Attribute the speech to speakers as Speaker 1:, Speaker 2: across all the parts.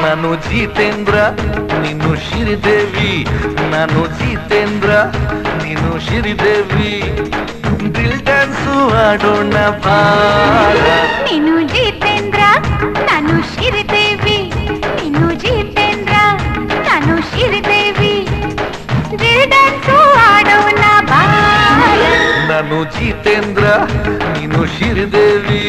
Speaker 1: ನಾನು ಜಿತೇಂದ್ರ ನೀನು ಶ್ರೀದೇವಿ, ನಾನು ಜಿತೇಂದ್ರ ನೀನು ಶ್ರೀದೇವಿ, ದಿಲ್ ಡ್ಯಾನ್ಸು ಆಡೋಣ ಬಾರ.
Speaker 2: ನೀನು ಜಿತೇಂದ್ರ ನಾನು ಶ್ರೀದೇವಿ, ನೀನು ಜಿತೇಂದ್ರ ನಾನು ಶ್ರೀದೇವಿ, ದಿಲ್ ಡ್ಯಾನ್ಸು ಆಡೋಣ ಬಾರ.
Speaker 1: ನಾನು ಜಿತೇಂದ್ರ ನೀನು ಶ್ರೀದೇವಿ.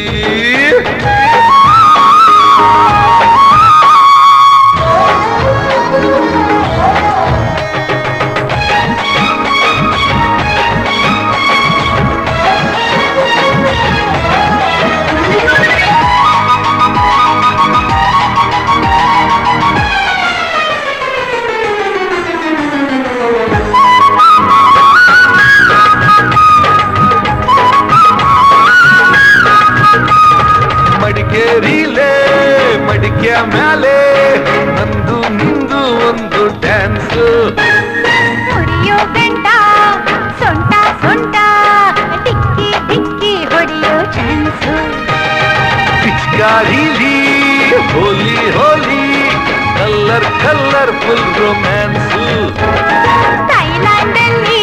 Speaker 1: ಮಡಿಕೇರಿಲೇ ಮಡಿಕೆಯ ಮ್ಯಾಲೆ ನಂದು ನಿಂದು ಒಂದು ಡ್ಯಾನ್ಸ್.
Speaker 2: ಹೊಡೆಯೋ ಗಂಟ ಸೊಂಟ ಸೊಂಟ ಡಿಕ್ಕಿ ಡಿಕ್ಕಿ ಹೊಡೆಯೋ ಚಾನ್ಸು.
Speaker 1: ಪಿಚ್ಕಾರಿಲಿ ಹೋಲಿ ಹೋಲಿ ಕಲ್ಲರ್ ಕಲ್ಲರ್ ಫುಲ್ ರೊಮ್ಯಾನ್ಸು.
Speaker 2: ಥೈಲ್ಯಾಂಡಲ್ಲಿ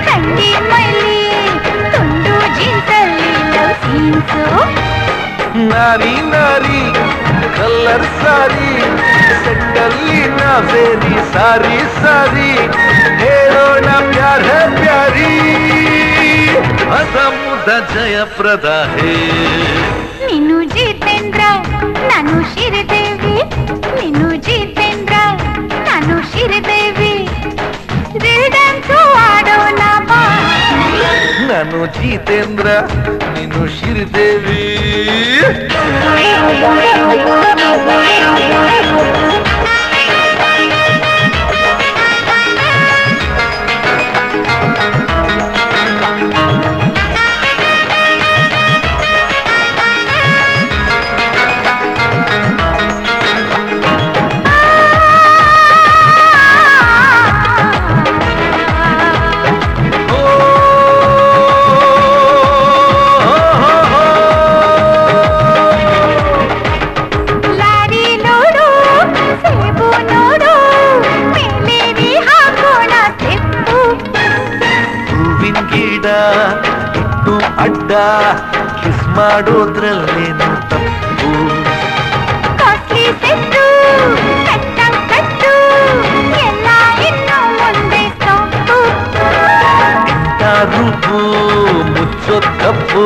Speaker 2: ಥಂಡಿ ಮೈಲಿ ತುಂಡು ಜೀನ್ಸಲ್ಲಿ ಲವ್ ಸೀನ್ಸು.
Speaker 1: ನಾರಿ ನಾರಿ ಕಲ್ಲರ್ ಸಾರಿ ಸೆಟ್ಟಲ್ಲಿ ನಾ ಬೇರಿ ಸಾರಿ ಸಾರಿ ಹೇಳೋಣ ಪ್ಯಾರ ಪ್ಯಾರಿ ಅಸಮುದ ಜಯಪ್ರದ ಹೇ.
Speaker 2: ನೀನು ಜಿತೇಂದ್ರ ನಾನು ಶ್ರೀದೇವಿ, ನೀನು ಜಿತೇಂದ್ರ ನಾನು ಶ್ರೀದೇವಿ, ದಿಲ್ ಡ್ಯಾನ್ಸು ಆಡೋಣ ಬಾ.
Speaker 1: ನಾನು ಜಿತೇಂದ್ರ ನೀನು ಶ್ರೀದೇವಿ.
Speaker 2: ಲಾರಿ ನೋಡು ಸೇಬು ನೋಡು ಮೇಲೇರಿ ಹಾಕೋಣ ತೆಪ್ಪು.
Speaker 1: ಹೂವಿನ ಗಿಡ ಇಟ್ಟು ಅಡ್ಡ ಕಿಸ್ ಮಾಡೋದ್ರಲ್ಲೇನು ತಪ್ಪು.
Speaker 2: ಕಾಸ್ಟ್ಲಿ ಸೆಟ್ಟು ಕಟ್ಟ ಕಟ್ಟು ಎಲ್ಲ ಇನ್ನು ಮುಂದೆ ಸೊಪ್ಪು.
Speaker 1: ಇಂಥ ರೂಪು ಮುಚ್ಚೋ ತಪ್ಪು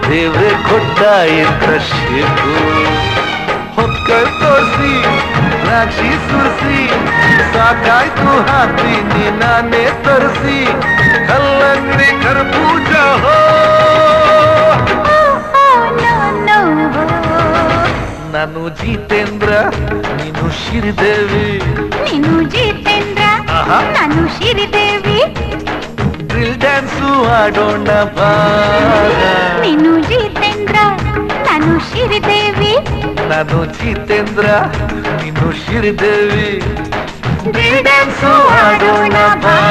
Speaker 1: ದೇವ್ರೆ ಕೊಟ್ಟ ಎಂತ ಶೇಪು. ಹೊಕ್ಕಳ್ ತೋರಿಸಿ ದ್ರಾಕ್ಷಿ ಸುರಿಸಿ ಸಾಕಾಯ್ತು ಹಾಕ್ತೀನಿ ನಾನೇ ತರಿಸಿ ಕಲ್ಲಂಗಡಿ ಕರ್ಬೂಜ ಹೋ. ನಾನು ಜಿತೇಂದ್ರ ನೀನು ಶ್ರೀದೇವಿ,
Speaker 2: ನೀನು ಜಿತೇಂದ್ರ
Speaker 1: ಆಹಾ.
Speaker 2: ನಾನು ಶ್ರೀದೇವಿ,
Speaker 1: ಡ್ರಿಲ್ ಡ್ಯಾನ್ಸು ಆಡೋಣ ಬಾರ.
Speaker 2: ನೀನು ಜಿತೇಂದ್ರ ನಾನು ಶ್ರೀದೇವಿ,
Speaker 1: ನಾನು ಜಿತೇಂದ್ರ ನೀನು ಶ್ರೀದೇವಿ, ಡ್ರಿಲ್ ಡ್ಯಾನ್ಸು ಆಡೋಣ ಬಾರ.